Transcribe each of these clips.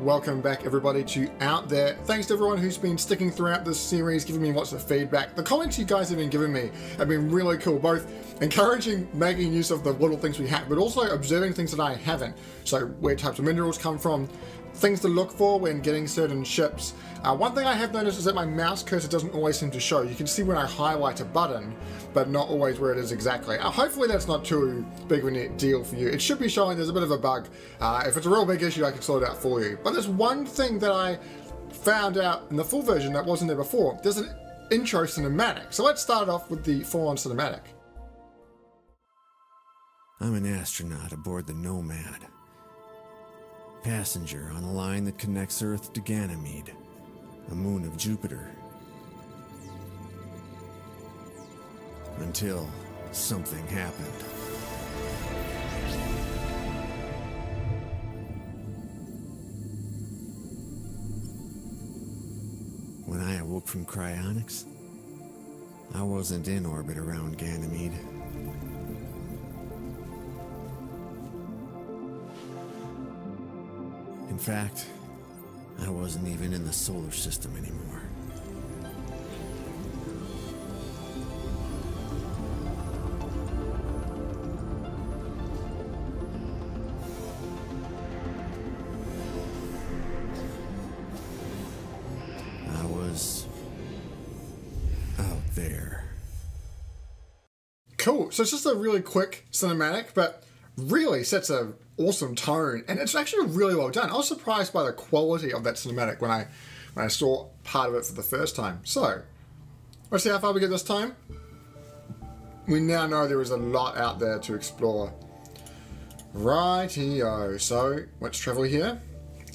welcome back everybody to Out There. Thanks to everyone who's been sticking throughout this series, giving me lots of feedback. The comments you guys have been giving me have been really cool, both encouraging making use of the little things we have, but also observing things that I haven't. So where types of minerals come from, things to look for when getting certain ships. One thing I have noticed is that my mouse cursor doesn't always seem to show. You can see when I highlight a button, but not always where it is exactly. Hopefully that's not too big of a deal for you. It should be showing. There's a bit of a bug. If it's a real big issue, I can sort it out for you. But there's one thing that I found out in the full version that wasn't there before. There's an intro cinematic. So let's start off with the full-on cinematic. I'm an astronaut aboard the Nomad. Passenger on a line that connects Earth to Ganymede, a moon of Jupiter. Until something happened. When I awoke from cryonics, I wasn't in orbit around Ganymede. In fact, I wasn't even in the solar system anymore. I was out there. Cool. So it's just a really quick cinematic, but really sets a awesome tone, and it's actually really well done. I was surprised by the quality of that cinematic when I saw part of it for the first time. So let's see how far we get this time. We now know there is a lot out there to explore. Rightio. So let's travel here.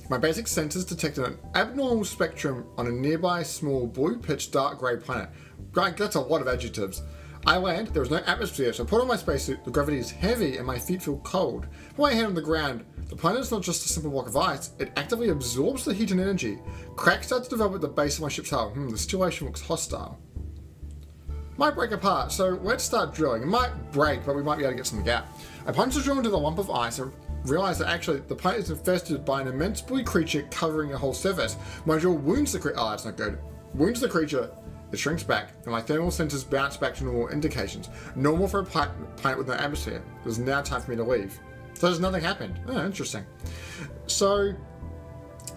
My basic sensors detected an abnormal spectrum on a nearby small blue pitch dark grey planet. Right, that's a lot of adjectives. I land, there is no atmosphere, so I put on my spacesuit, the gravity is heavy and my feet feel cold. Put my hand on the ground, the planet is not just a simple block of ice, it actively absorbs the heat and energy. Cracks start to develop at the base of my ship's hull. The situation looks hostile. Might break apart, so let's start drilling. It might break, but we might be able to get some gap. I punch the drill into the lump of ice and realize that actually the planet is infested by an immense blue creature covering the whole surface. My drill wounds the creature, that's not good. Wounds the creature. It shrinks back, and my thermal sensors bounce back to normal indications. Normal for a planet with no atmosphere. It is now time for me to leave. So there's nothing happened. Oh, interesting. So,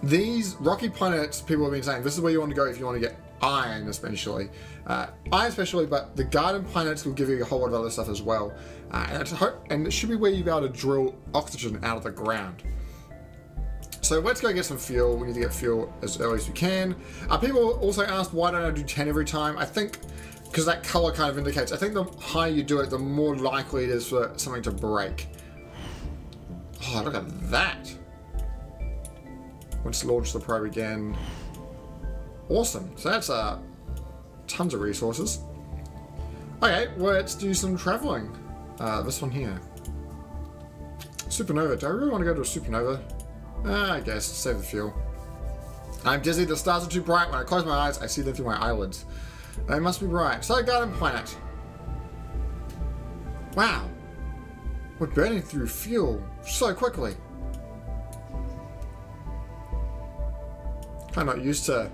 these rocky planets, people have been saying, this is where you want to go if you want to get iron, especially. But the garden planets will give you a whole lot of other stuff as well. And it should be where you'll be able to drill oxygen out of the ground. So let's go get some fuel. We need to get fuel as early as we can. People also asked why don't I do 10 every time? I think because that color kind of indicates, I think the higher you do it, the more likely it is for something to break. Oh, look at that. Let's launch the probe again. Awesome. So that's tons of resources. Okay, let's do some traveling. This one here. Supernova. Do I really want to go to a supernova? I guess, save the fuel. I'm dizzy, the stars are too bright. When I close my eyes, I see them through my eyelids. They must be bright. So, garden planet. Wow. We're burning through fuel so quickly. I'm not used to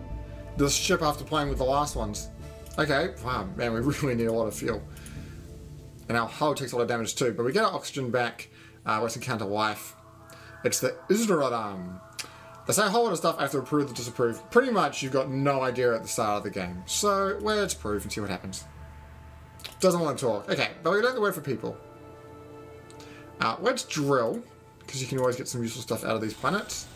this ship after playing with the last ones. Okay, wow, man, we really need a lot of fuel. And our hull takes a lot of damage too, but we get our oxygen back. Let's encounter life. It's the Isradam. They say a whole lot of stuff I have to approve or disapprove. Pretty much you've got no idea at the start of the game. So let's prove and see what happens. Doesn't want to talk. Okay, but we learned the word for people. Let's drill, because you can always get some useful stuff out of these planets.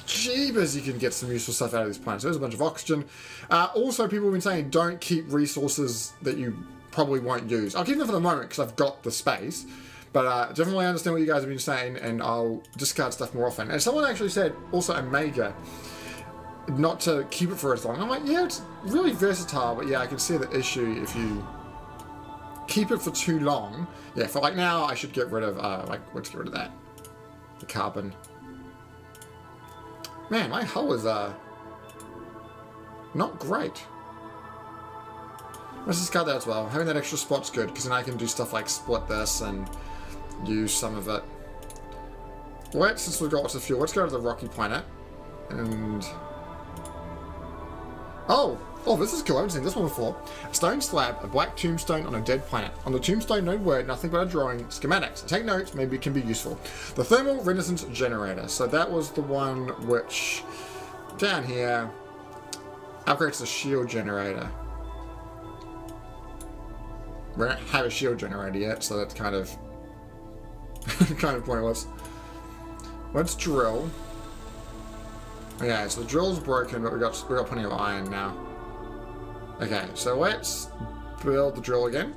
Jeebus, you can get some useful stuff out of these planets. There's a bunch of oxygen. Also, people have been saying don't keep resources that you probably won't use. I'll keep them for the moment because I've got the space. But definitely understand what you guys have been saying, and I'll discard stuff more often. And someone actually said, also Omega, not to keep it for as long. I'm like, yeah, it's really versatile, but yeah, I can see the issue if you keep it for too long. Yeah, for like now, I should get rid of, let's get rid of that. The carbon. Man, my hull is, not great. Let's discard that as well. Having that extra spot's good, because then I can do stuff like split this and use some of it. Since we've got lots of fuel, let's go to the rocky planet. And... Oh, this is cool. I haven't seen this one before. A stone slab, a black tombstone on a dead planet. On the tombstone, no word, nothing but a drawing, schematics. Take notes, maybe it can be useful. The thermal renaissance generator. So that was the one which, down here, upgrades the shield generator. We don't have a shield generator yet, so that's kind of kind of pointless. Let's drill. Okay, so the drill's broken, but we got plenty of iron now. Okay, so let's build the drill again.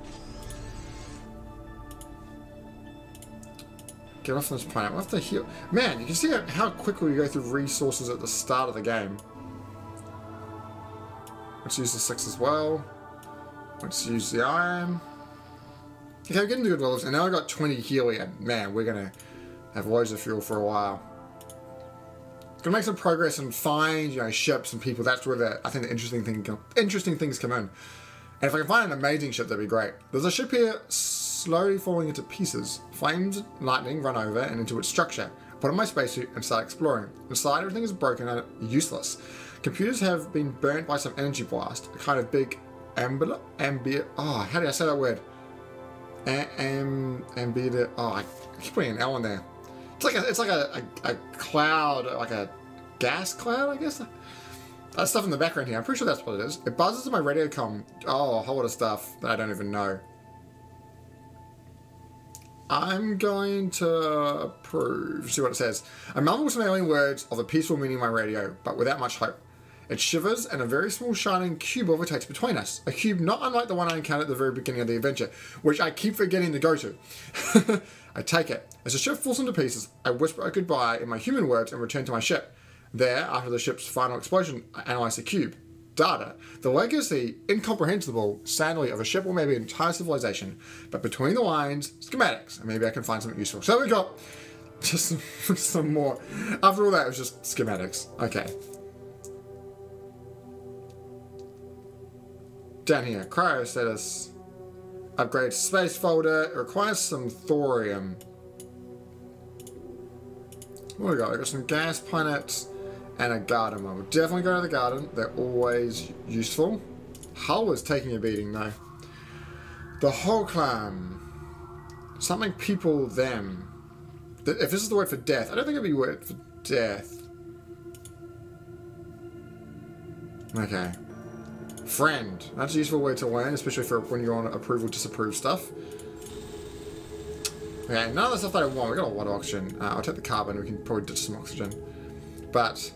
Get off this planet. We'll have to heal. Man, you can see how quickly we go through resources at the start of the game. Let's use the 6 as well. Let's use the iron. Okay, we're getting to good levels, and now I've got 20 helium. Man, we're gonna have loads of fuel for a while. Gonna make some progress and find, you know, ships and people. That's where I think the interesting things come in. And if I can find an amazing ship, that'd be great. There's a ship here slowly falling into pieces. Flames and lightning run over and into its structure. I put on my spacesuit and start exploring. Inside, everything is broken and useless. Computers have been burnt by some energy blast. A kind of big oh, how do I say that word? Ambient. Oh, I keep putting an L in there. It's like a cloud, like a gas cloud, I guess. That stuff in the background here. I'm pretty sure that's what it is. It buzzes in my radio comm. Oh, a whole lot of stuff that I don't even know. I'm going to approve. See what it says. I mumble some alien words of a peaceful meaning in my radio, but without much hope. It shivers, and a very small shining cube overtakes between us. A cube not unlike the one I encountered at the very beginning of the adventure, which I keep forgetting to go to. I take it. As the ship falls into pieces, I whisper a goodbye in my human words and return to my ship. There, after the ship's final explosion, I analyze the cube. Data. The legacy, incomprehensible, sadly, of a ship or maybe an entire civilization. But between the lines, schematics. And maybe I can find something useful. So we got just some more. After all that, it was just schematics. Okay. Down here, cryo status. Upgrade space folder. It requires some thorium. What do we got? We got some gas planets and a garden one. We'll definitely go to the garden. They're always useful. Hull is taking a beating though. The whole clan. Something people them. If this is the word for death, I don't think it'd be the word for death. Okay. Friend. That's a useful way to learn, especially for when you're on approve or disapprove stuff. Okay, none of the stuff that I want. We got a lot of oxygen. I'll take the carbon. We can probably ditch some oxygen. But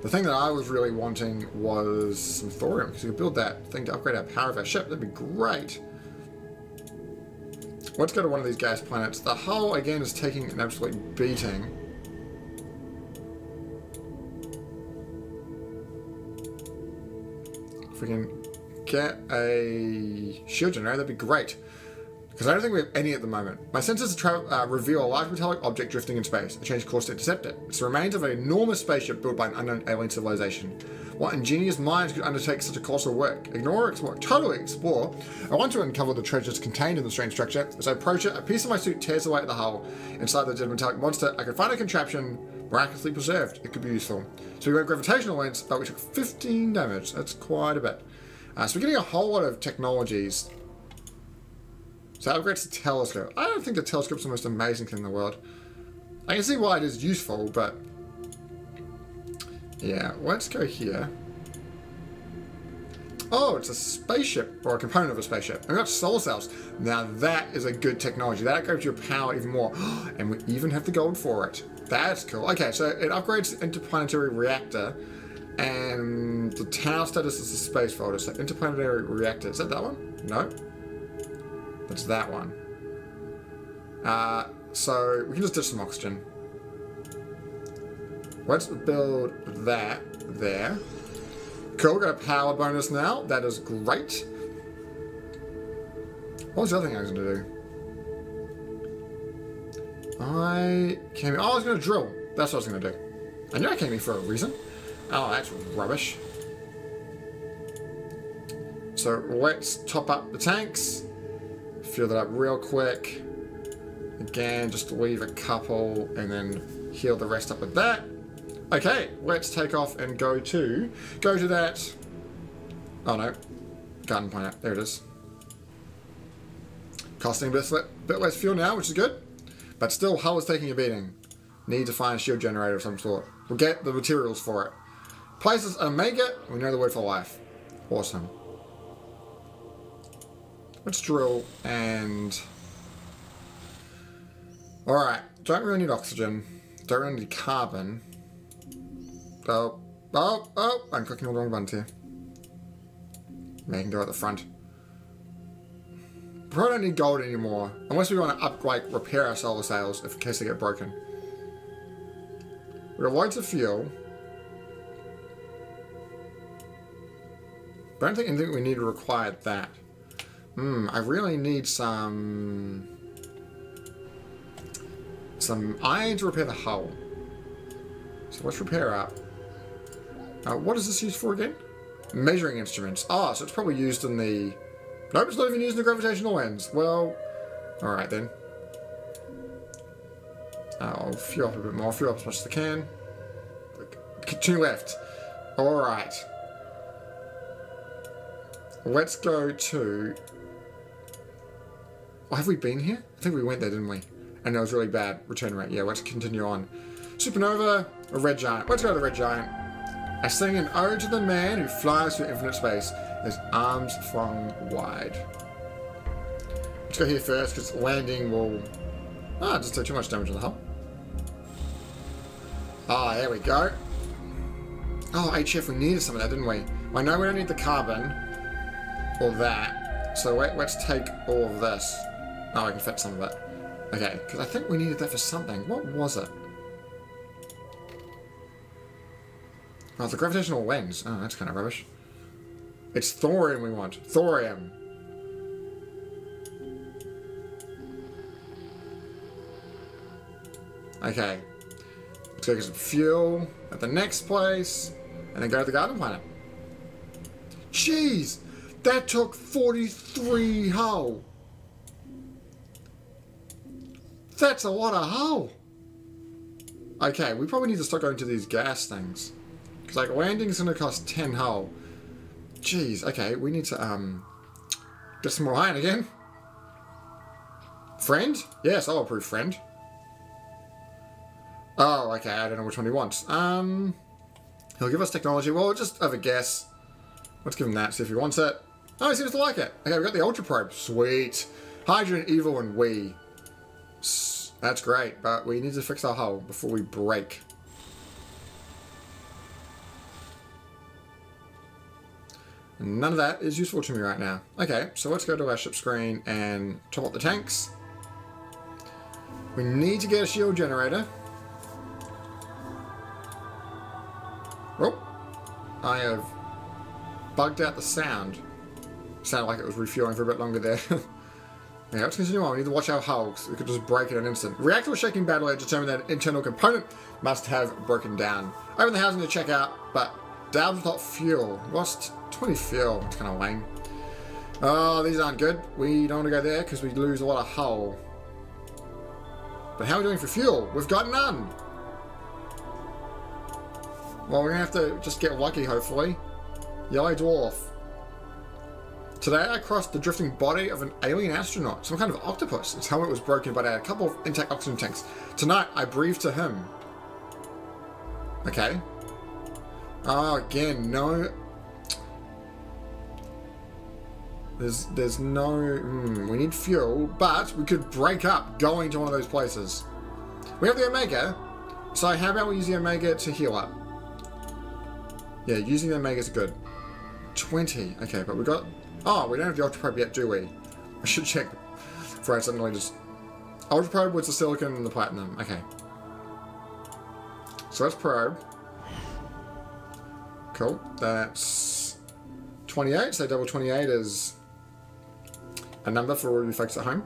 the thing that I was really wanting was some thorium, because we could build that thing to upgrade our power of our ship. That'd be great. Let's go to one of these gas planets. The hull, again, is taking an absolute beating. If we can get a shield generator, that'd be great. Because I don't think we have any at the moment. My sensors reveal a large metallic object drifting in space. I change course to intercept it. It's the remains of an enormous spaceship built by an unknown alien civilization. What ingenious minds could undertake such a colossal work? Ignore or explore? Totally explore. I want to uncover the treasures contained in the strange structure. As I approach it, a piece of my suit tears away at the hull. Inside the dead metallic monster, I can find a contraption miraculously preserved. It could be useful. So we went gravitational lens, but we took 15 damage. That's quite a bit. So we're getting a whole lot of technologies. So that upgrades the telescope. I don't think the telescope's the most amazing thing in the world. I can see why it is useful, but yeah, let's go here. Oh, it's a spaceship, or a component of a spaceship. I've got solar cells. Now that is a good technology. That upgrades your power even more. And we even have the gold for it. That's cool. Okay, so it upgrades the interplanetary reactor. And the tower status is the space folder. So interplanetary reactor. Is that one? No. That's that one. So we can just ditch some oxygen. Let's build that there. Cool, got a power bonus now. That is great. What was the other thing I was going to do? I was going to drill. That's what I was going to do. I knew I came here for a reason. Oh, that's rubbish. So let's top up the tanks. Fill that up real quick. Again, just leave a couple and then heal the rest up with that. Okay, let's take off and go to that. Oh no, garden planet. There it is. Costing a bit less fuel now, which is good. But still, hull is taking a beating. Need to find a shield generator of some sort. We'll get the materials for it. Places Omega, we know the word for life. Awesome. Let's drill and... Alright, don't really need oxygen. Don't really need carbon. Oh, I'm clicking all the wrong buttons here. Maybe I can go at the front. Probably don't need gold anymore, unless we want to repair our solar sails in case they get broken. We have loads of fuel. But I don't think anything we need to require that. I really need some iron to repair the hull. So let's repair up. What is this used for again? Measuring instruments. Oh, so it's probably used in the... Nope, it's not even used in the gravitational lens. Well, alright then. I'll fuel up a bit more. Fuel up as much as I can. 2 left. Alright. Let's go to... Oh, have we been here? I think we went there, didn't we? And that was really bad. Return rate. Yeah, let's continue on. Supernova, a red giant. Let's go to the red giant. I sing an ode to the man who flies through infinite space, his arms flung wide. Let's go here first, because landing will... just do too much damage on the hull. Oh, there we go. Oh, HF, we needed some of that, didn't we? I know we don't need the carbon, or that, so let's take all of this. Oh, I can fit some of it. Okay, because I think we needed that for something. What was it? Oh, the gravitational lens. Oh, that's kind of rubbish. It's thorium we want. Thorium. Okay. Let's go get some fuel at the next place, and then go to the garden planet. Jeez! That took 43 hull. That's a lot of hull. Okay, we probably need to start going to these gas things. Because, like, landing's going to cost 10 hull. Jeez, okay, we need to, get some more iron again. Friend? Yes, I'll approve friend. Oh, okay, I don't know which one he wants. He'll give us technology. Well, we'll just have a guess. Let's give him that, see if he wants it. Oh, he seems to like it. Okay, we got the Ultra Probe. Sweet. Hydrogen, Evil, and we. That's great, but we need to fix our hull before we break. None of that is useful to me right now. Okay, so let's go to our ship screen and top up the tanks. We need to get a shield generator. Oh, I have bugged out the sound. Sounded like it was refueling for a bit longer there. Yeah, let's continue on. We need to watch our hull, because we could just break it in an instant. Reactor was shaking badly. I determined that internal component must have broken down. Open the housing to check out, but down without fuel. Lost 20 fuel. It's kind of lame. Oh, these aren't good. We don't want to go there because we lose a lot of hull. But how are we doing for fuel? We've got none. Well, we're going to have to just get lucky, hopefully. Yellow dwarf. Today I crossed the drifting body of an alien astronaut, some kind of octopus. Its helmet was broken, but I had a couple of intact oxygen tanks. Tonight I breathed to him. Okay. Oh, again, no. There's no... we need fuel, but we could break up going to one of those places. We have the Omega, so how about we use the Omega to heal up? Yeah, using the Omega is good. 20. Okay, but we got... Oh, we don't have the Ultra Probe yet, do we? I should check before I suddenly just... Ultra Probe was the silicon and the platinum. Okay. So let's probe. Cool. That's 28. So double 28 is a number for all you folks at home.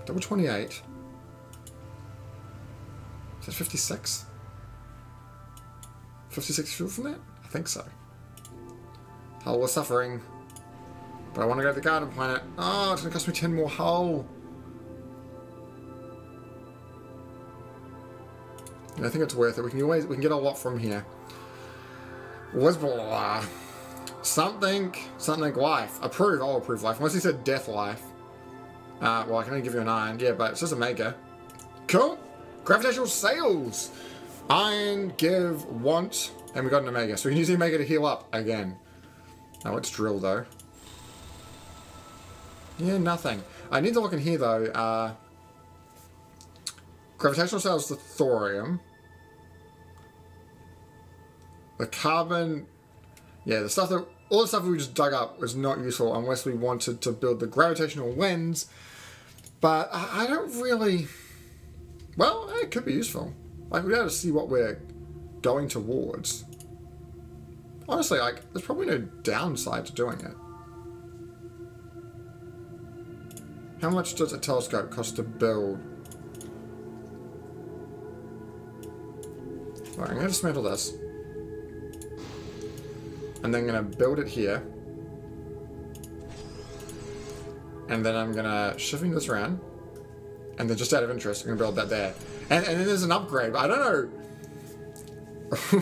Double 28. Is that 56? 56 fuel from that? I think so. Hull was suffering. But I want to go to the garden planet. Oh, it's going to cost me 10 more hull. And I think it's worth it. We can get a lot from here. What's blah? Something life. Approve. I'll approve life. Unless he said death life. Well, I can only give you an iron. Yeah, but it's just a mega. Cool. Gravitational sails. Iron, give, want, and we got an omega. So we can use the omega to heal up again. Now let's drill though. Yeah, nothing. I need to look in here though. Gravitational sails, the thorium. The carbon. Yeah, all the stuff we just dug up was not useful unless we wanted to build the gravitational lens. But I don't really... Well, it could be useful. Like, we got to see what we're going towards. Honestly, like, there's probably no downside to doing it. How much does a telescope cost to build? Alright, I'm going to dismantle this. And then I'm going to build it here. And then I'm going to shifting this around. And then just out of interest, I'm going to build that there. And then there's an upgrade. But I don't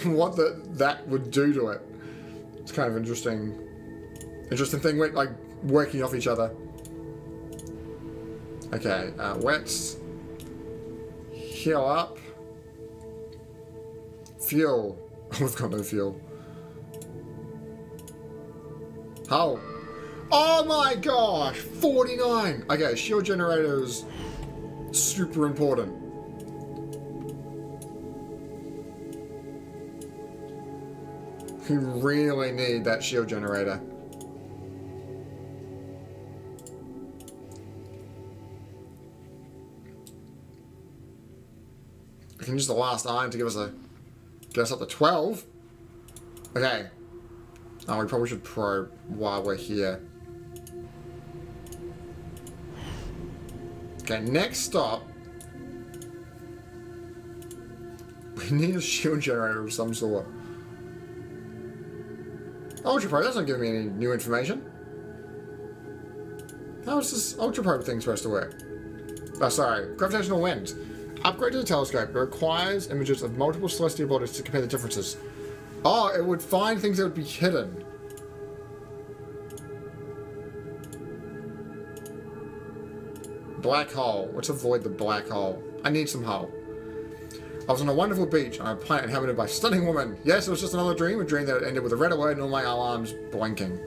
know what that would do to it. It's kind of interesting. Interesting thing, like working off each other. Okay, let's heal up. Fuel. We've got no fuel. How? Oh my gosh! 49! Okay, shield generators. Super important. We really need that shield generator. We can use the last iron to get us up to 12. Okay. Oh, we probably should probe while we're here. Okay, next stop. We need a shield generator of some sort. Ultra Probe, that's not giving me any new information. How is this Ultra Probe thing supposed to work? Oh, sorry. Gravitational lens. Upgrade to the telescope. It requires images of multiple celestial bodies to compare the differences. Oh, it would find things that would be hidden. Black hole. Let's avoid the black hole. I need some hole. I was on a wonderful beach on a planet inhabited by stunning women. Yes, it was just another dream, a dream that ended with a red alert and all my alarms blinking.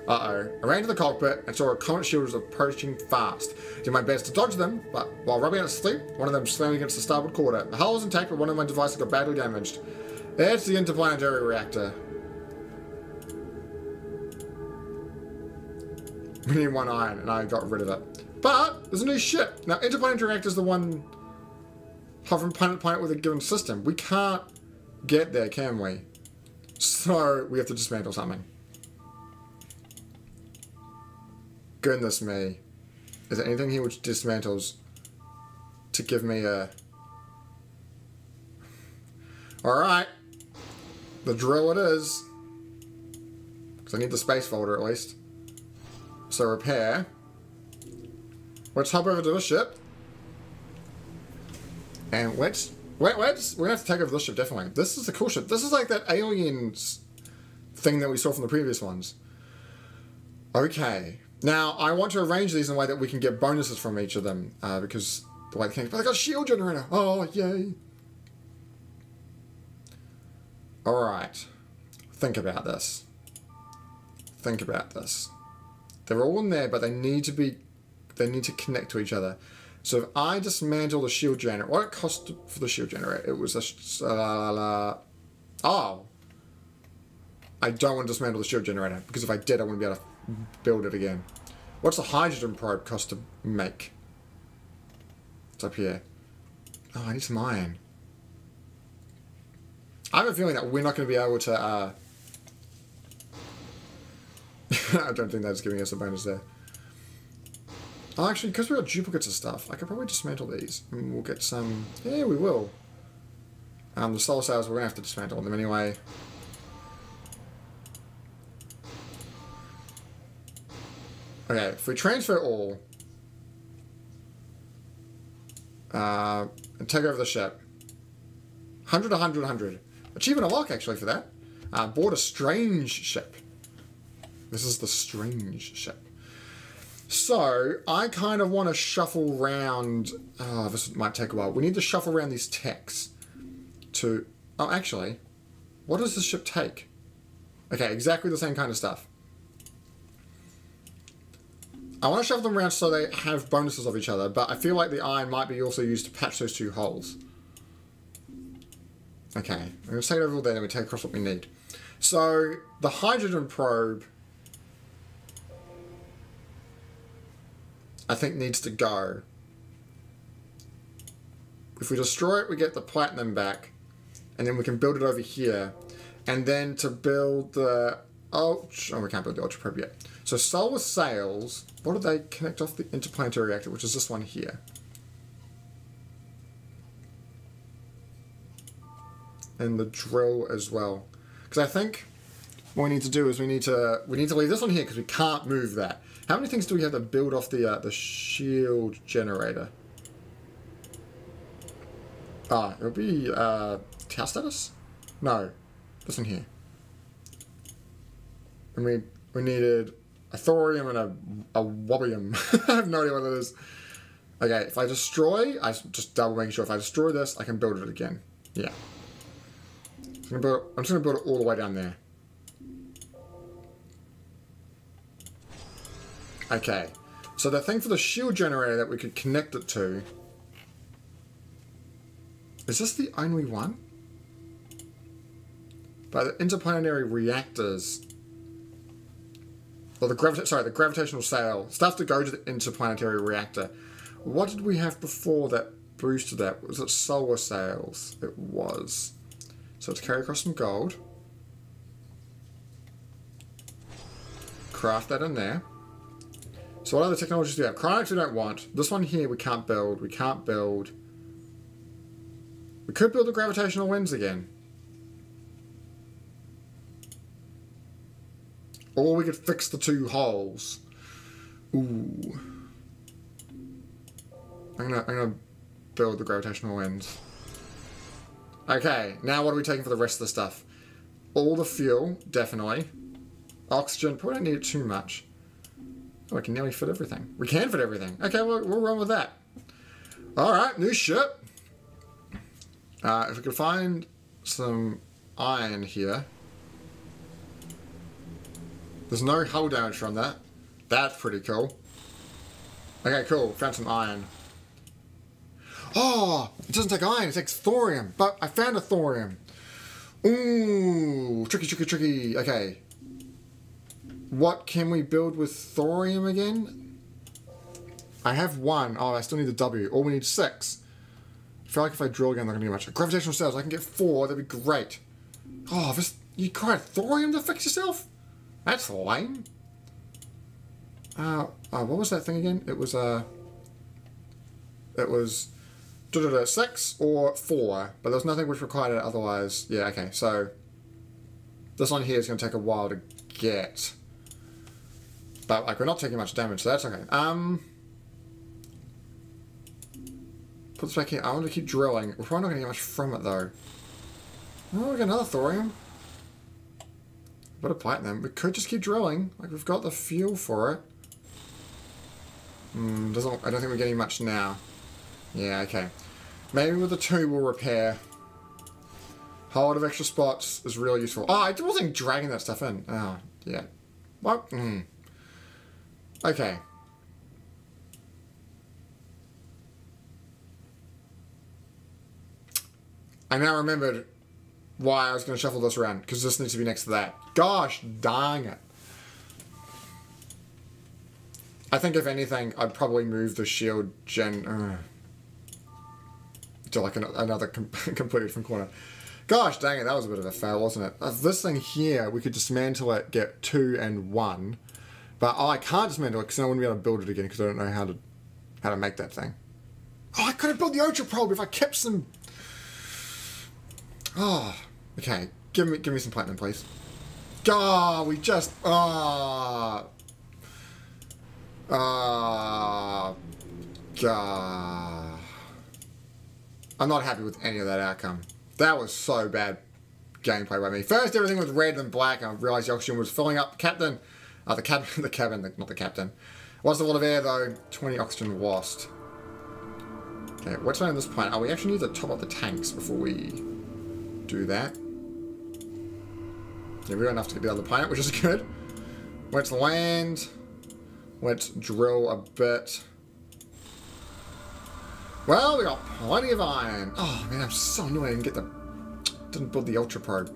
Uh-oh. I ran to the cockpit and saw a comet shield was approaching fast. Did my best to dodge them, but while rubbing out of sleep, one of them slammed against the starboard quarter. The hull was intact, but one of my devices got badly damaged. It's the interplanetary reactor. We need one iron, and I got rid of it. But there's a new ship. Now, interplanetary reactor is the one hovering planet to planet with a given system. We can't get there, can we? So we have to dismantle something. Goodness me. Is there anything here which dismantles to give me a... Alright. The drill it is. Because I need the space folder at least. So repair. Let's hop over to the ship. And we're gonna have to take over this ship, definitely. This is a cool ship. This is like that aliens thing that we saw from the previous ones. Okay. Now, I want to arrange these in a way that we can get bonuses from each of them. Because the way they connect. But I got a shield generator. Oh, yay. Alright. Think about this. Think about this. They're all in there, but they need to connect to each other. So if I dismantle the shield generator, what it cost for the shield generator? It was a... oh. I don't want to dismantle the shield generator, because if I did, I wouldn't be able to build it again. What's the hydrogen probe cost to make? It's up here. Oh, I need some iron. I have a feeling that we're not going to be able to... I don't think that's giving us a bonus there. Oh, actually, because we've got duplicates of stuff, I could probably dismantle these. And we'll get some... Yeah, we will. The solar sails, we're going to have to dismantle them anyway. Okay, if we transfer all... and take over the ship. 100, 100, 100. Achievement unlock, actually, for that. Board a strange ship. This is the strange ship. So, I kind of want to shuffle around... Oh, this might take a while. We need to shuffle around these techs to... Oh, actually, what does this ship take? Okay, exactly the same kind of stuff. I want to shuffle them around so they have bonuses of each other, but I feel like the iron might be also used to patch those two holes. Okay, I'm going to take it over all there and we take across what we need. So, the hydrogen probe, I think needs to go. If we destroy it, we get the platinum back, and then we can build it over here. And then to build the... Oh, we can't build the ultra probe yet. So solar sails, what do they connect off the interplanetary reactor, which is this one here? And the drill as well. Because I think what we need to do is we need to leave this one here because we can't move that. How many things do we have to build off the shield generator? It'll be tower status? No, this one here. And we needed a thorium and a wobbium. I have no idea what it is. Okay, if I destroy, I just double making sure if I destroy this, I can build it again. Yeah. I'm just gonna build it all the way down there. Okay. So the thing for the shield generator that we could connect it to. Is this the only one? But the interplanetary reactors. Or the gravitational sail. Stuff to go to the interplanetary reactor. What did we have before that boosted that? Was it solar sails? It was. So let's carry across some gold. Craft that in there. So what other technologies do we have? Cryonics we don't want. This one here we can't build. We can't build. We could build the gravitational lens again. Or we could fix the two holes. Ooh. I'm gonna build the gravitational lens. Okay, now what are we taking for the rest of the stuff? All the fuel, definitely. Oxygen, probably don't need it too much. Oh, we can nearly fit everything. We can fit everything. Okay, we'll run with that. Alright, new ship. If we could find some iron here. There's no hull damage from that. That's pretty cool. Okay, cool. Found some iron. Oh, it doesn't take iron, it takes thorium. But I found a thorium. Ooh, tricky, tricky, tricky. Okay. What can we build with thorium again? I have one. Oh, I still need the W. Or we need 6. I feel like if I drill again, I'm not going to get much. Gravitational cells, I can get 4. That'd be great. Oh, you cried thorium to fix yourself? That's lame. What was that thing again? It was 6 or 4, but there was nothing which required it otherwise. Yeah, okay, so this one here is going to take a while to get. But, like, we're not taking much damage, so that's okay. Put this back here. I want to keep drilling. We're probably not going to get much from it, though. Oh, we got another thorium. Bit of platinum. We could just keep drilling. Like, we've got the fuel for it. I don't think we're getting much now. Yeah, okay. Maybe with the 2 we'll repair. A whole lot of extra spots is really useful. Oh, I wasn't dragging that stuff in. Oh, yeah. What? Okay. I now remembered why I was going to shuffle this around, because this needs to be next to that. Gosh dang it. I think if anything, I'd probably move the shield gen... to like another completely different corner. Gosh dang it, that was a bit of a fail, wasn't it? This thing here, we could dismantle it, get 2 and 1. But I can't dismantle it because I wouldn't be able to build it again because I don't know how to make that thing. Oh, I could have built the ultra probe if I kept some... Oh, okay. Give me some platinum, please. Oh, we just... God. I'm not happy with any of that outcome. That was so bad gameplay by me. First, everything was red and black, and I realised the oxygen was filling up. Captain, the cabin, not the captain. Lost a lot of air though. 20 oxygen lost. Okay, what's on this planet? Oh, we actually need to top up the tanks before we do that. Yeah, we got enough to get the other planet, which is good. Let's land. Let's drill a bit. Well, we got plenty of iron. Oh man, I'm so annoyed I didn't build the ultra probe.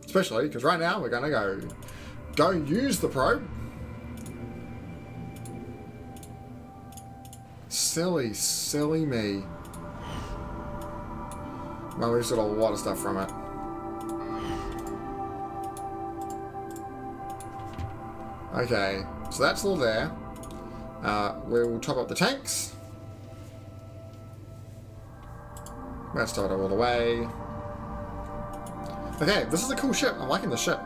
Especially because right now we're gonna go use the probe. Silly, silly me. Well, we just got a lot of stuff from it. Okay, so that's all there. We'll top up the tanks. Let's start it all the way. Okay, this is a cool ship. I'm liking the ship.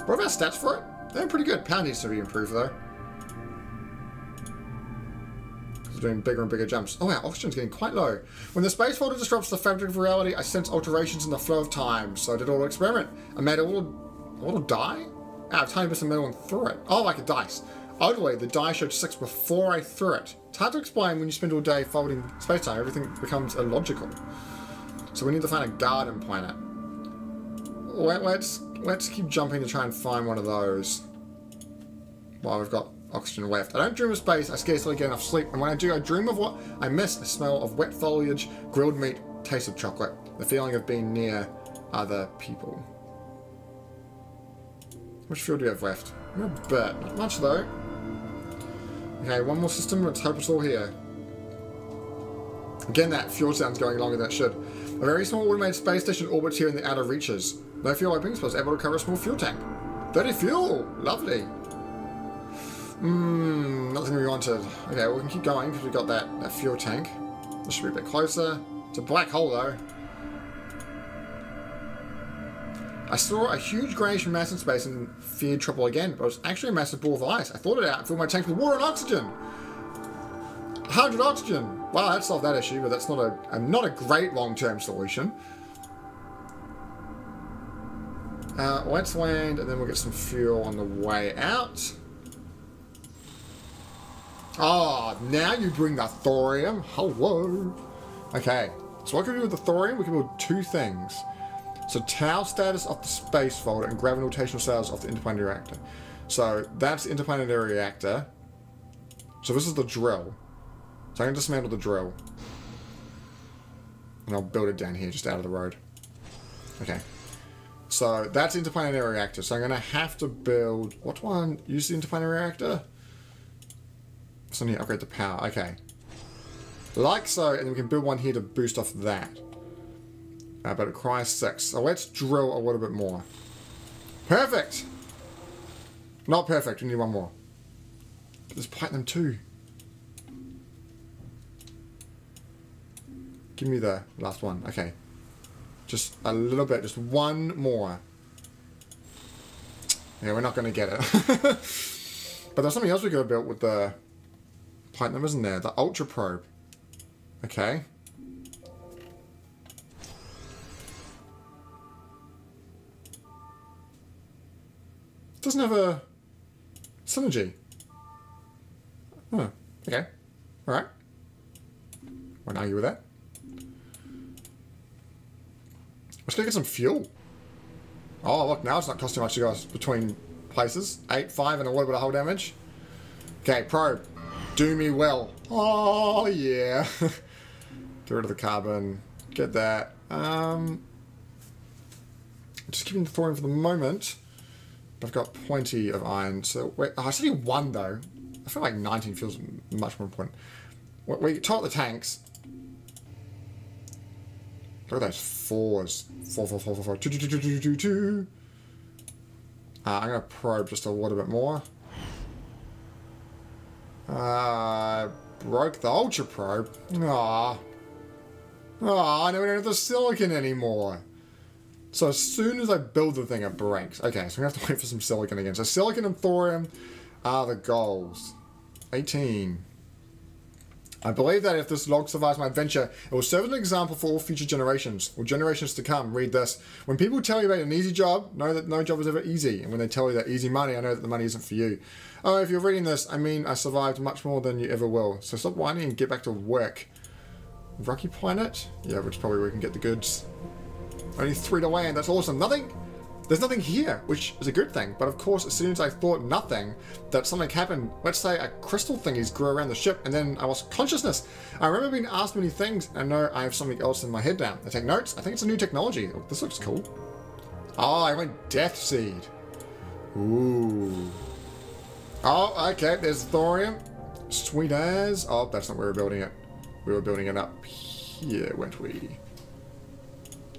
What are our stats for it? They're pretty good. Power needs to be improved though. It's doing bigger and bigger jumps. Oh, our oxygen's getting quite low. When the space folder disrupts the fabric of reality, I sense alterations in the flow of time. So I did all experiment. I made a little die out of tiny bits of metal and threw it. Oh, like a dice. Oddly, the die showed 6 before I threw it. It's hard to explain when you spend all day folding space-time. Everything becomes illogical. So we need to find a garden planet. Let's keep jumping to try and find one of those while we've got oxygen left. I don't dream of space. I scarcely get enough sleep. And when I do, I dream of what I miss. The smell of wet foliage, grilled meat, taste of chocolate. The feeling of being near other people. How much fuel do we have left? A bit. Not much though. Okay, one more system. Let's hope it's all here. Again, that fuel sound's going longer than it should. A very small automated space station orbits here in the outer reaches. No fuel openings, but it's able to cover a small fuel tank. 30 fuel! Lovely! Nothing we wanted. Okay, well, we can keep going because we got that fuel tank. This should be a bit closer. It's a black hole though. I saw a huge greyish mass in space and feared trouble again, but it was actually a massive ball of ice. I thought it out and filled my tanks with water and oxygen! 100 oxygen! Wow, that solved that issue, but that's not a great long-term solution. Let's land, and then we'll get some fuel on the way out. Oh, now you bring the thorium. Hello. Okay, so what can we do with the thorium? We can build two things. So tau status off the space folder and gravitational status off the interplanetary reactor. So that's the interplanetary reactor. So this is the drill. So I'm going to dismantle the drill. And I'll build it down here, just out of the road. Okay. So that's the interplanetary reactor. So I'm going to have to build... What one? Use the interplanetary reactor? So I need to upgrade the power. Okay. Like so, and then we can build one here to boost off that. But it requires 6. So let's drill a little bit more. Perfect! Not perfect, we need one more. But there's platinum too. Give me the last one. Okay. Just a little bit. Just one more. Yeah, we're not going to get it. But there's something else we could have built with the platinum, isn't there? The ultra probe. Okay. It doesn't have a synergy. Oh, okay. Alright. Won't argue with that. Let's go get some fuel. Oh, look, now it's not costing much to go between places. 8, 5, and a little bit of hull damage. Okay, probe. Do me well. Oh, yeah. Get rid of the carbon. Get that. Just keeping the thorium for the moment. But I've got plenty of iron. So, wait, I still need 1, though. I feel like 19 feels much more important. We top the tanks. Look at those 4s. 4, 4, 4, 4, 4. 2, 2, 2, 2, 2, 2, 2. I'm going to probe just a little bit more. Broke the ultra probe. Aww. Aww, I don't have the silicon anymore. So as soon as I build the thing, it breaks. Okay, so we have to wait for some silicon again. So silicon and thorium are the goals. 18. I believe that if this log survives my adventure, it will serve as an example for all future generations, or generations to come. Read this. When people tell you about an easy job, know that no job is ever easy. And when they tell you that easy money, I know that the money isn't for you. Oh, if you're reading this, I mean I survived much more than you ever will. So stop whining and get back to work. Rocky Planet? Yeah, which is probably where we can get the goods. Only 3 to land, that's awesome. There's nothing here, which is a good thing. But of course, as soon as I thought nothing, that something happened. Let's say a crystal thingies grew around the ship, and then I lost consciousness. I remember being asked many things, and I know I have something else in my head now. I take notes. I think it's a new technology. Oh, this looks cool. Oh, I went Death Seed. Ooh. Oh, okay, there's thorium. Sweet as. Oh, that's not where we're building it. We were building it up here, weren't we?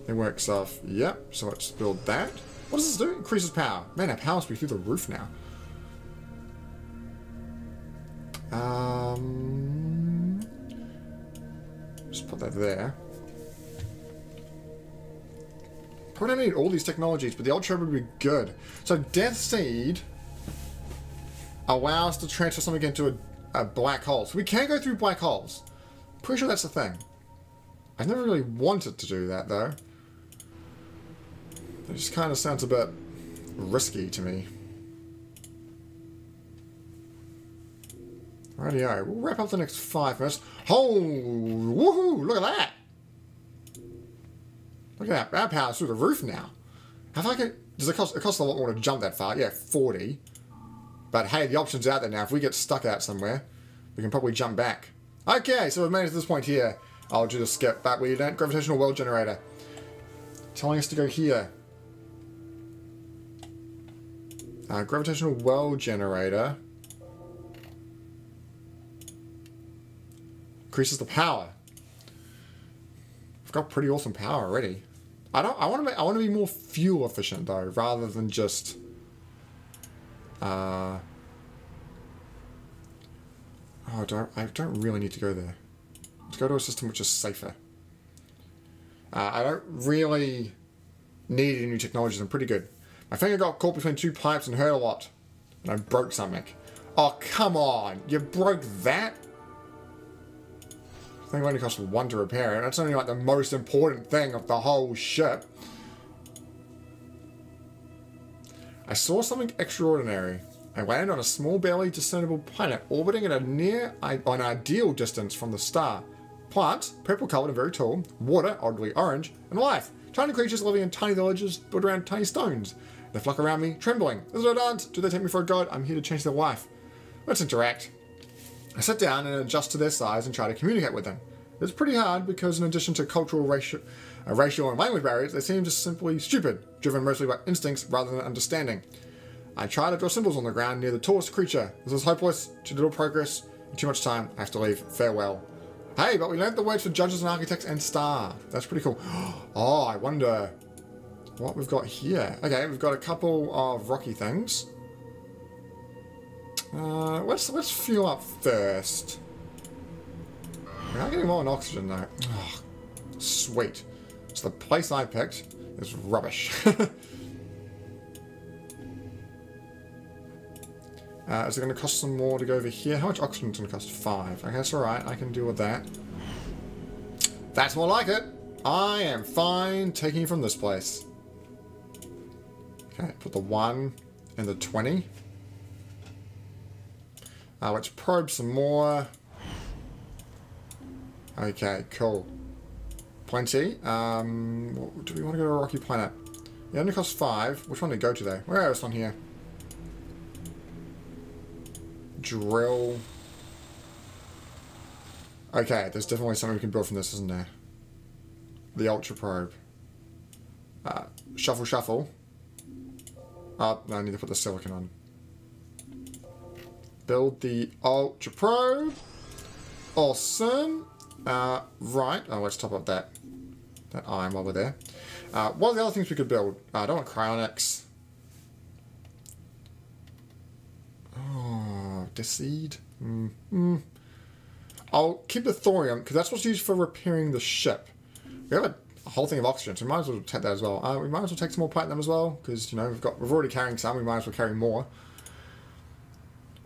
It works off. Yep, so let's build that. What does this do? Increases power. Man, our power must be through the roof now. Just put that there. Probably don't need all these technologies, but the Ultra would be good. So Death Seed allows us to transfer something into a black hole. So we can go through black holes. Pretty sure that's the thing. I've never really wanted to do that, though. It just kind of sounds a bit risky to me. Rightio, we'll wrap up the next 5 minutes. Oh, woohoo! Look at that! Look at that. Our power's through the roof now. How far can... Does it cost... It costs a lot more to jump that far. Yeah, 40. But hey, the option's out there now. If we get stuck out somewhere, we can probably jump back. Okay, so we've made it to this point here. I'll do the skip back where you don't. Gravitational well generator. Telling us to go here. Gravitational well generator. Increases the power. I've got pretty awesome power already. I want to be more fuel efficient though, rather than just I don't really need to go there. Let's go to a system which is safer. I don't really need any new technologies. I'm pretty good. My finger got caught between 2 pipes and hurt a lot. And I broke something. Oh, come on. You broke that? I think it only cost 1 to repair it. That's only like the most important thing of the whole ship. I saw something extraordinary. I landed on a small, barely discernible planet orbiting at an ideal distance from the star. Plants, purple coloured and very tall. Water, oddly orange. And life. Tiny creatures living in tiny villages built around tiny stones. They flock around me, trembling. Is it a dance? Do they take me for a god? I'm here to change their life. Let's interact. I sit down and adjust to their size and try to communicate with them. It's pretty hard because in addition to cultural, racial and language barriers, they seem just simply stupid, driven mostly by instincts rather than understanding. I try to draw symbols on the ground near the tallest creature. This is hopeless, too little progress, and too much time. I have to leave. Farewell. Hey, but we learned the words for judges and architects and star. That's pretty cool. Oh, I wonder what we've got here. Okay, we've got a couple of rocky things. Let's fuel up first. We are getting more on oxygen though. Oh, sweet. So the place I picked is rubbish. Is it going to cost some more to go over here? How much oxygen is going to cost? 5. Okay, that's alright. I can deal with that. That's more like it. I am fine taking from this place. Okay, put the 1 in the 20. Let's probe some more. Okay, cool. Plenty. Do we want to go to a rocky planet? It only costs 5. Which one to go to though? Where else on here? Drill. Okay, there's definitely something we can build from this, isn't there? The Ultra Probe. Shuffle, shuffle. Oh, no, I need to put the silicon on. Build the Ultra Probe. Awesome. Right. Oh, let's top up that iron while we're there. What are the other things we could build? I don't want cryonics. Oh, Seed. I'll keep the thorium, because that's what's used for repairing the ship. We have a whole thing of oxygen, so we might as well take that as well. We might as well take some more platinum as well, because, you know, we're already carrying some, we might as well carry more.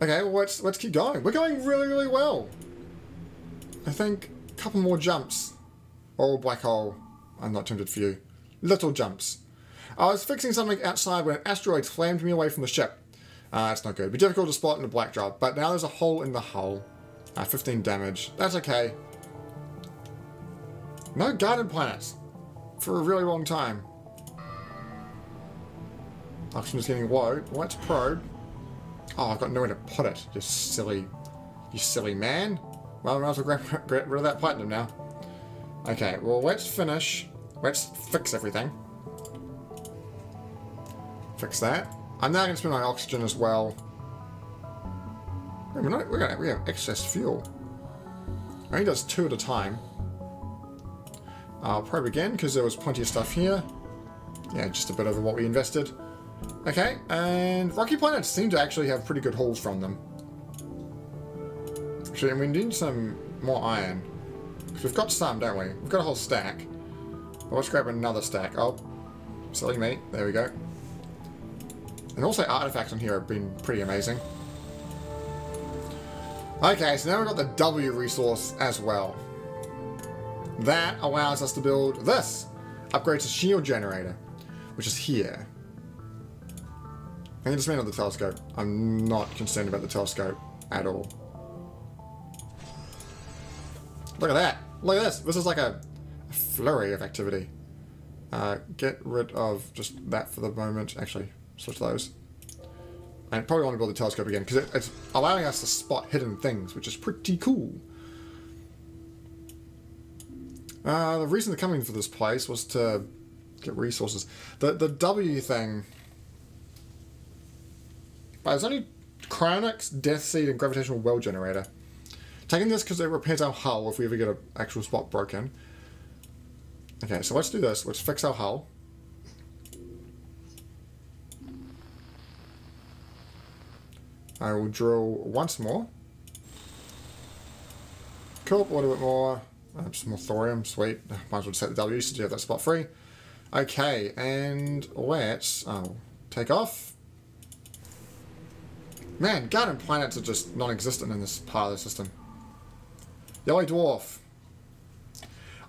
Okay, well, let's keep going. We're going really, really well. I think a couple more jumps. Oh, black hole. I'm not tempted for you. Little jumps. I was fixing something outside when an asteroid slammed me away from the ship. That's not good. It'd be difficult to spot in a black drop, but now there's a hole in the hull. 15 damage. That's okay. No garden planets. For a really long time. Oxygen is getting low. Let's probe. Oh, I've got nowhere to put it. You silly man. Well, I might as well get rid of that platinum now. Okay, well, let's finish. Let's fix everything. Fix that. I'm now going to spend my oxygen as well. We have excess fuel. I think that's 2 at a time. I'll probe again because there was plenty of stuff here. Yeah, just a bit over what we invested. Okay, and rocky planets seem to actually have pretty good hauls from them. Actually, and we need some more iron. Because we've got some, don't we? We've got a whole stack. Well, let's grab another stack. Oh, silly me. There we go. And also artifacts on here have been pretty amazing. Okay, so now we've got the W resource as well. That allows us to build this. Upgrade to shield generator, which is here. I can dismantle the telescope. I'm not concerned about the telescope at all. Look at that. Look at this. This is like a flurry of activity. Get rid of just that for the moment. Actually, switch those. And probably want to build the telescope again because it's allowing us to spot hidden things, which is pretty cool. The reason to come in for this place was to get resources. The W thing. But there's only Cryonics, Death Seed, and Gravitational Well Generator. Taking this because it repairs our hull if we ever get an actual spot broken. Okay, so let's do this. Let's fix our hull. I will drill once more. Cool, a little bit more. Some more thorium, sweet. Might as well set the W since you have that spot free. Okay, and let's take off. Man, garden planets are just non-existent in this part of the system. Yellow dwarf.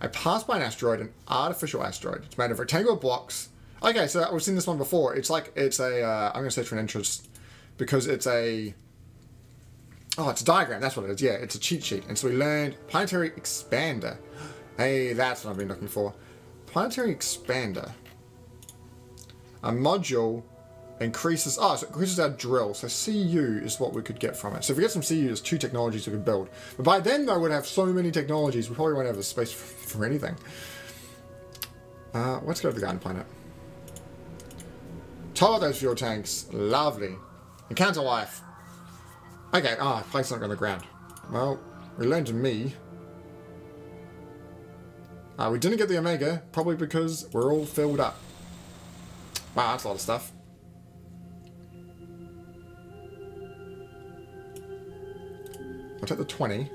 I passed by an asteroid, an artificial asteroid. It's made of rectangular blocks. Okay, so we've seen this one before. It's like, it's a, I'm going to search for an entrance because it's a, oh, it's a diagram. That's what it is. Yeah, it's a cheat sheet. And so we learned planetary expander. Hey, that's what I've been looking for. Planetary expander. A module increases, so it increases our drill. So CU is what we could get from it. So if we get some CU, there's 2 technologies we could build. But by then, though, we'd have so many technologies, we probably won't have the space for anything. Let's go to the garden planet. Tow those fuel tanks. Lovely. Encounter life. Okay, place something on the ground. Well, we learned to me. We didn't get the Omega, probably because we're all filled up. Wow, that's a lot of stuff. I'll take the 20.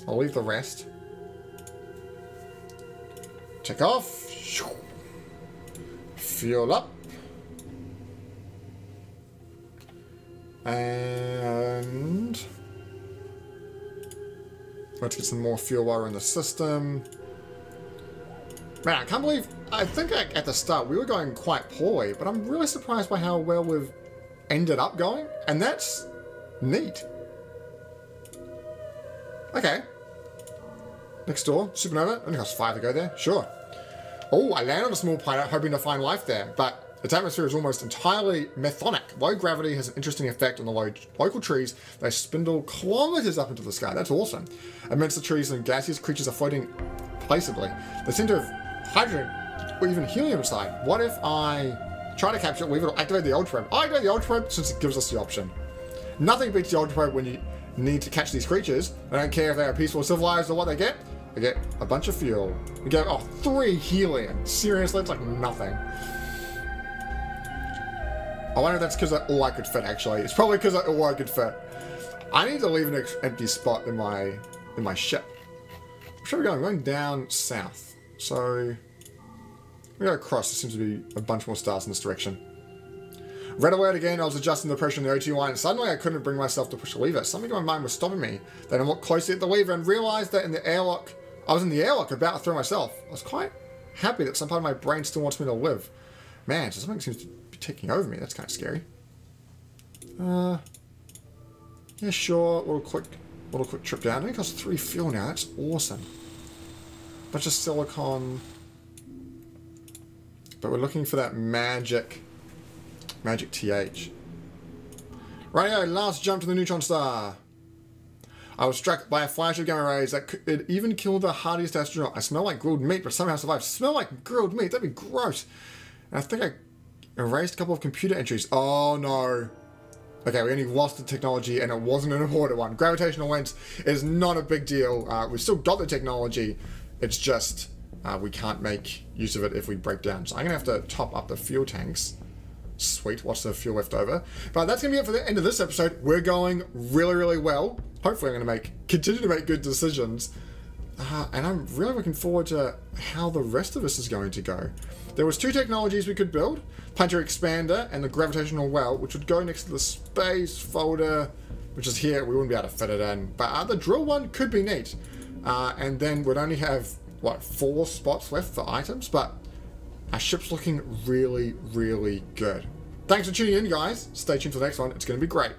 I'll leave the rest. Check off. Fuel up. And let's get some more fuel while we're in the system. Man, I can't believe, I think at the start we were going quite poorly, but I'm really surprised by how well we've ended up going, and that's neat. Okay. Next door, supernova. Only costs 5 to go there. Sure. Oh, I land on a small planet hoping to find life there, but its atmosphere is almost entirely methonic. Low gravity has an interesting effect on the local trees. They spindle kilometers up into the sky. That's awesome. Amidst the trees and gaseous creatures are floating placidly. They seem to have hydrogen or even helium inside. What if I try to capture it, leave it, activate the ultra probe? I activate the ultra probe since it gives us the option. Nothing beats the ultra probe when you need to catch these creatures. I don't care if they are peaceful, civilized, or what they get. They get a bunch of fuel. We get 3 helium. Seriously, it's like nothing. I wonder if that's because that's all I could fit. Actually, it's probably because that's all I could fit. I need to leave an empty spot in my ship. Where should we go? I'm going down south. So we go across. There seems to be a bunch more stars in this direction. Red alert again, I was adjusting the pressure on the O2 line, and suddenly I couldn't bring myself to push the lever. Something in my mind was stopping me. Then I looked closely at the lever and realized that I was in the airlock about to throw myself. I was quite happy that some part of my brain still wants me to live. Man, so something seems to be taking over me. That's kind of scary. Yeah, sure. Little quick trip down. I think it costs 3 fuel now. That's awesome. Bunch of silicon. But we're looking for that magic TH. Rightio, last jump to the neutron star. I was struck by a flash of gamma rays that could even kill the hardiest astronaut. I smell like grilled meat, but somehow survived. Smell like grilled meat? That'd be gross. And I think I erased a couple of computer entries. Oh no. Okay, we only lost the technology and it wasn't an important one. Gravitational lens is not a big deal. We've still got the technology. It's just we can't make use of it if we break down. So I'm going to have to top up the fuel tanks. Sweet, what's the fuel left over? But that's going to be it for the end of this episode. We're going really, really well. Hopefully I'm going to continue to make good decisions. And I'm really looking forward to how the rest of this is going to go. There was 2 technologies we could build. Planetary Expander and the Gravitational Well, which would go next to the Space folder, which is here. We wouldn't be able to fit it in. But the drill one could be neat. And then we'd only have, what, 4 spots left for items? But our ship's looking really, really good. Thanks for tuning in, guys. Stay tuned for the next one. It's going to be great.